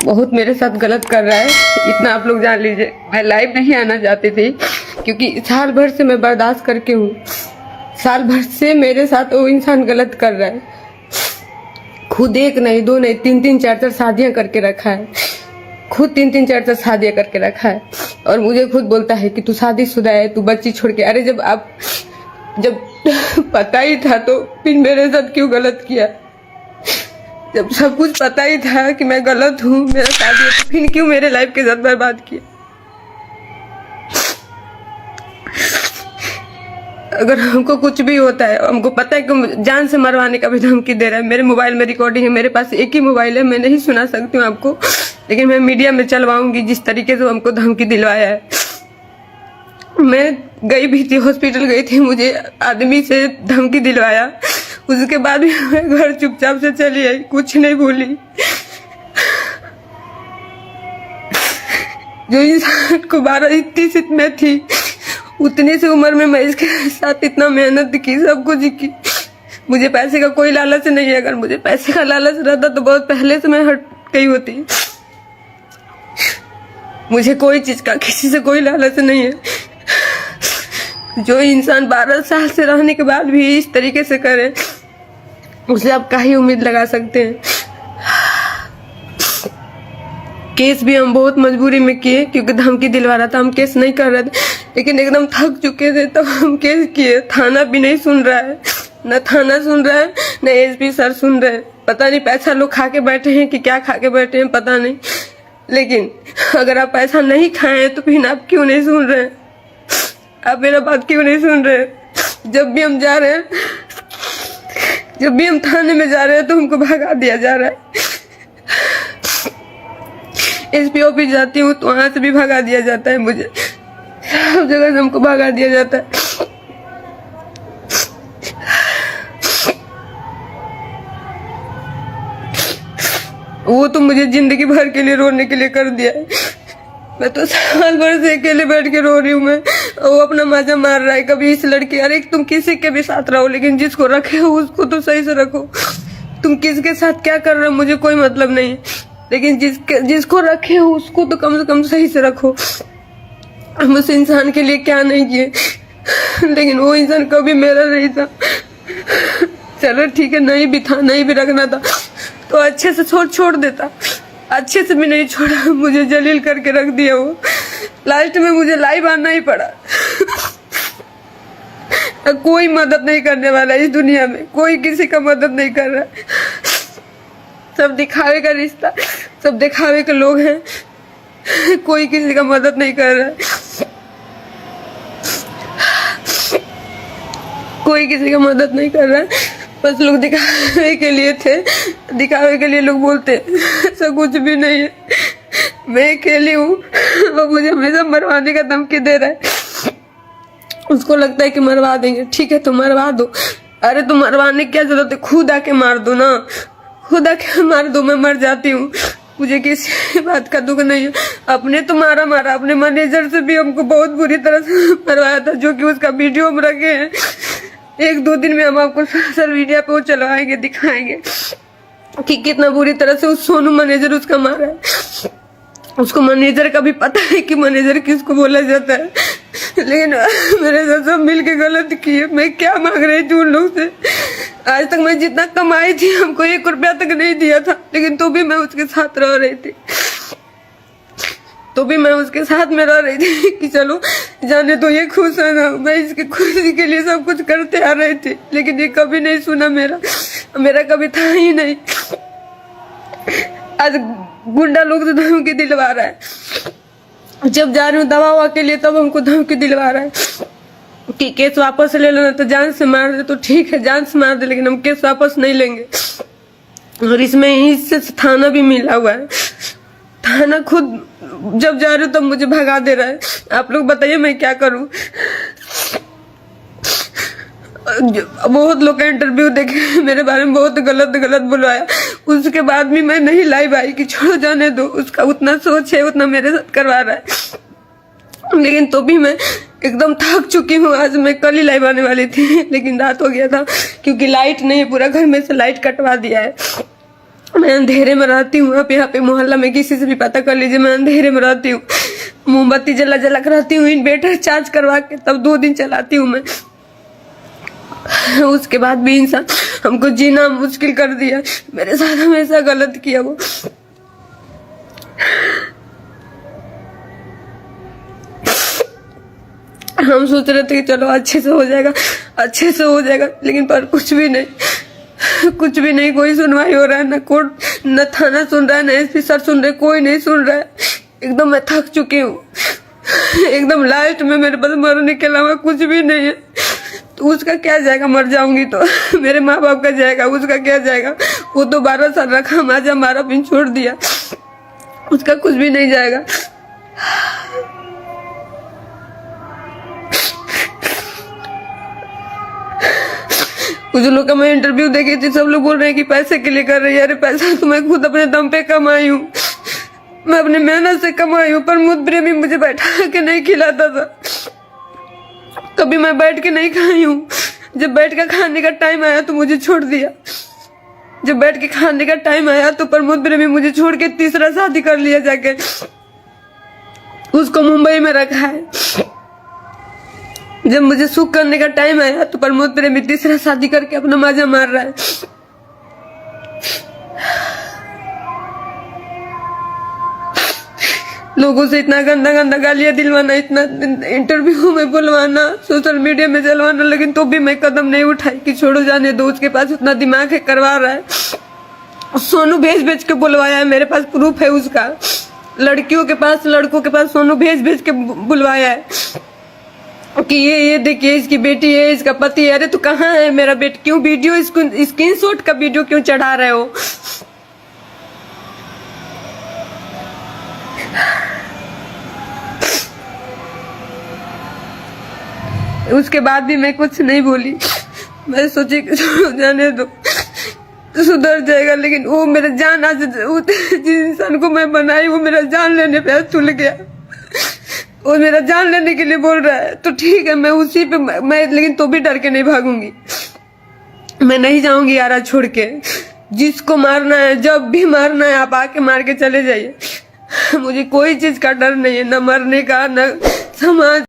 बहुत मेरे साथ गलत कर रहा है, इतना आप लोग जान लीजिए। मैं लाइव नहीं आना चाहती थी क्योंकि साल भर से मैं बर्दाश्त करके हूँ। साल भर से मेरे साथ वो इंसान गलत कर रहा है। खुद एक नहीं, दो नहीं, तीन तीन चार चार शादियाँ करके रखा है। खुद तीन तीन चार चार शादियाँ करके रखा है और मुझे खुद बोलता है कि तू शादीशुदा है, तू बच्ची छोड़ के। अरे जब पता ही था तो फिर मेरे साथ क्यों गलत किया? जब सब कुछ पता ही था कि मैं गलत हूँ, मेरा शादी है, तो फिर क्यों मेरे लाइफ के साथ बर्बाद किया? अगर हमको कुछ भी होता है, हमको पता है कि जान से मरवाने का भी धमकी दे रहा है। मेरे मोबाइल में रिकॉर्डिंग है, मेरे पास एक ही मोबाइल है, मैं नहीं सुना सकती हूँ आपको, लेकिन मैं मीडिया में चलवाऊंगी जिस तरीके से हमको धमकी दिलवाया है। मैं गई भी थी, हॉस्पिटल गई थी, मुझे आदमी से धमकी दिलवाया। उसके बाद भी मैं घर चुपचाप से चली आई, कुछ नहीं बोली। जो इंसान को 12-30 में थी, उतनी सी उम्र में मैं इसके साथ इतना मेहनत की, सब कुछ की। मुझे पैसे का कोई लालच नहीं है। अगर मुझे पैसे का लालच रहता तो बहुत पहले से मैं हट गई होती। मुझे कोई चीज का, किसी से कोई लालच नहीं है। जो इंसान 12 साल से रहने के बाद भी इस तरीके से करे, उसे आप क्या ही उम्मीद लगा सकते हैं। केस भी हम बहुत मजबूरी में किए क्योंकि धमकी दिलवा रहा था। हम केस नहीं कर रहे थे, लेकिन एकदम थक चुके थे तब हम केस किए। थाना भी नहीं सुन रहा है, न थाना सुन रहा है, न एसपी सर सुन रहे हैं। पता नहीं पैसा लोग खा के बैठे हैं कि क्या खा के बैठे हैं, पता नहीं। लेकिन अगर आप पैसा नहीं खाए हैं तो फिर आप क्यों नहीं सुन रहे हैं? आप मेरा बात क्यों नहीं सुन रहे हैं? जब भी हम जा रहे हैं, जब भी हम थाने में जा रहे हैं तो हमको भगा दिया जा रहा है। एसपी ऑफिस जाती हूँ तो वहां से भी भगा दिया जाता है मुझे। सब जगह से हमको भगा दिया जाता है। वो तो मुझे जिंदगी भर के लिए रोने के लिए कर दिया है। मैं तो साल भर से अकेले बैठ के रो रही हूँ। मैं, वो अपना मजा मार रहा है। कभी इस लड़की, अरे तुम किसी के भी साथ रहो, लेकिन जिसको रखे हो उसको तो सही से रखो। तुम किसके साथ क्या कर रहे हो मुझे कोई मतलब नहीं, लेकिन जिसको रखे हो उसको तो कम से कम सही से रखो। हम उस इंसान के लिए क्या नहीं किए, लेकिन वो इंसान कभी मेरा नहीं था। चलो ठीक है, नहीं भी था, नहीं भी रखना था तो अच्छे से छोड़ देता। अच्छे से भी नहीं छोड़ा, मुझे जलील करके रख दिया वो। लास्ट में मुझे लाइव आना ही पड़ा। कोई मदद नहीं करने वाला इस दुनिया में, कोई किसी का मदद नहीं कर रहा। सब दिखावे का रिश्ता, सब दिखावे के लोग हैं। कोई किसी का मदद नहीं कर रहा है। कोई किसी का मदद नहीं कर रहा है। बस लोग दिखावे के लिए थे, दिखावे के लिए लोग बोलते, ऐसा कुछ भी नहीं है। मैं अकेली हूँ, वो मुझे हमेशा मरवाने का धमकी दे रहा है। उसको लगता है कि मरवा देंगे, ठीक है तो मरवा दो। अरे तो मरवाने की क्या जरूरत है? खुद आके मार दो ना, खुद आके मार दो, मैं मर जाती हूँ। मुझे किसी बात का दुख नहीं है। अपने तो मारा, अपने मैनेजर से भी हमको बहुत बुरी तरह से मरवाया था, जो कि उसका वीडियो हम रखे हैं। 1-2 दिन में हम आपको सोशल मीडिया पे वो चलवाएंगे, दिखाएंगे कि कितना बुरी तरह से उस सोनू मैनेजर उसका मारा है। उसको मैनेजर का भी पता है कि मैनेजर किसको बोला जाता है, लेकिन मेरे साथ सब मिल के गलत किए। मैं क्या मांग रही थी उन लोग से? आज तक मैं जितना कमाई थी, हमको 1 रुपया तक नहीं दिया था, लेकिन तो भी मैं उसके साथ रह रही थी। तो भी मैं उसके साथ में रह रही थी कि चलो जाने तो ये खुश है ना। मैं इसकी खुशी के लिए सब कुछ करते आ रही थी, लेकिन ये कभी नहीं सुना मेरा कभी था ही नहीं। आज गुंडा लोग से धमकी दिलवा रहा है। जब जा रही हूँ दवा ववा के लिए तब हमको धमकी दिलवा रहा है कि केस वापस ले लेना, तो जान से मार दे। तो ठीक है, जान से मार दे, लेकिन हम केस वापस नहीं लेंगे। और इसमें इससे थाना भी मिला हुआ है। थाना खुद जब जा रही हूँ तब मुझे भगा दे रहा है। आप लोग बताइए मैं क्या करूँ? बहुत लोग का इंटरव्यू देखे, मेरे बारे में बहुत गलत बुलवाया। उसके बाद भी मैं नहीं लाइव आई कि छोड़ो जाने दो, उसका उतना सोच है, उतना मेरे साथ करवा रहा है। लेकिन तो भी मैं एकदम थक चुकी हूँ। आज मैं कल ही लाइव आने वाली थी, लेकिन रात हो गया था क्योंकि लाइट नहीं है, पूरा घर में से लाइट कटवा दिया है। मैं अंधेरे में रहती हूँ। आप यहाँ पे मोहल्ला में किसी से भी पता कर लीजिए, मैं अंधेरे में रहती हूँ। मोमबत्ती जला जला कर रहती हूँ, इन्वर्टर चार्ज करवा के तब 2 दिन चलाती हूँ मैं। उसके बाद भी इंसान हमको जीना मुश्किल कर दिया। मेरे साथ हमेशा गलत किया वो। हम सोच रहे थे कि चलो अच्छे से हो जाएगा, अच्छे से हो जाएगा, लेकिन पर कुछ भी नहीं, कुछ भी नहीं। कोई सुनवाई हो रहा है, ना कोर्ट, न थाना सुन रहा है, ना एसपी सर सुन रहे, कोई नहीं सुन रहा है। एकदम मैं थक चुकी हूँ। एकदम लास्ट में मेरे पास मरने के अलावा कुछ भी नहीं है। तो उसका क्या जाएगा, मर जाऊंगी तो मेरे माँ बाप का जाएगा, उसका क्या जाएगा। वो तो 12 साल रखा, माजा मारा, फिर छोड़ दिया, उसका कुछ भी नहीं जाएगा। कुछ लोग का मैं इंटरव्यू देखी थी, सब लोग बोल रहे हैं कि पैसे के लिए कर रही है। अरे पैसा तो मैं खुद अपने दम पे कमाई हूँ, मैं अपने मेहनत से कमाई हूँ। प्रमोद प्रेमी मुझे बैठा के नहीं खिलाता था, कभी मैं बैठ के नहीं खाई हूँ। जब बैठ के खाने का टाइम आया तो मुझे छोड़ दिया। जब बैठ के खाने का टाइम आया तो प्रमोद प्रेमी मुझे छोड़ के तीसरा शादी कर लिया जाके, उसको मुंबई में रखा है। जब मुझे सुख करने का टाइम आया तो प्रमोद प्रेमी तीसरा शादी करके अपना माजा मार रहा है। लोगों से इतना गंदा गंदा गालियां दिलवाना, इतना इंटरव्यू में बुलवाना, सोशल मीडिया में जलवाना, लेकिन तो भी मैं कदम नहीं उठाई कि छोड़ो जाने दो। उसके पास उतना दिमाग है, करवा रहा है। सोनू भेज भेज के बुलवाया है, मेरे पास प्रूफ है उसका। लड़कियों के पास, लड़कों के पास सोनू भेज भेज के बुलवाया है कि ये देखिए इसकी बेटी है, इसका पति है। अरे तो कहाँ है मेरा बेटी? क्यों वीडियो, इसको स्क्रीनशॉट का वीडियो क्यों चढ़ा रहे हो? उसके बाद भी मैं कुछ नहीं बोली। मैं सोची कि जाने दो, सुधर जाएगा। लेकिन वो मेरा जान, आज जिस इंसान को मैं बनाई वो मेरा जान लेने पे तुल गया। वो मेरा जान लेने के लिए बोल रहा है तो ठीक है, मैं उसी पे मैं लेकिन तो भी डर के नहीं भागूंगी। मैं नहीं जाऊंगी यारा छोड़ के। जिसको मारना है, जब भी मारना है, आप आके मार के चले जाइए। मुझे कोई चीज का डर नहीं है, न मरने का, न समाज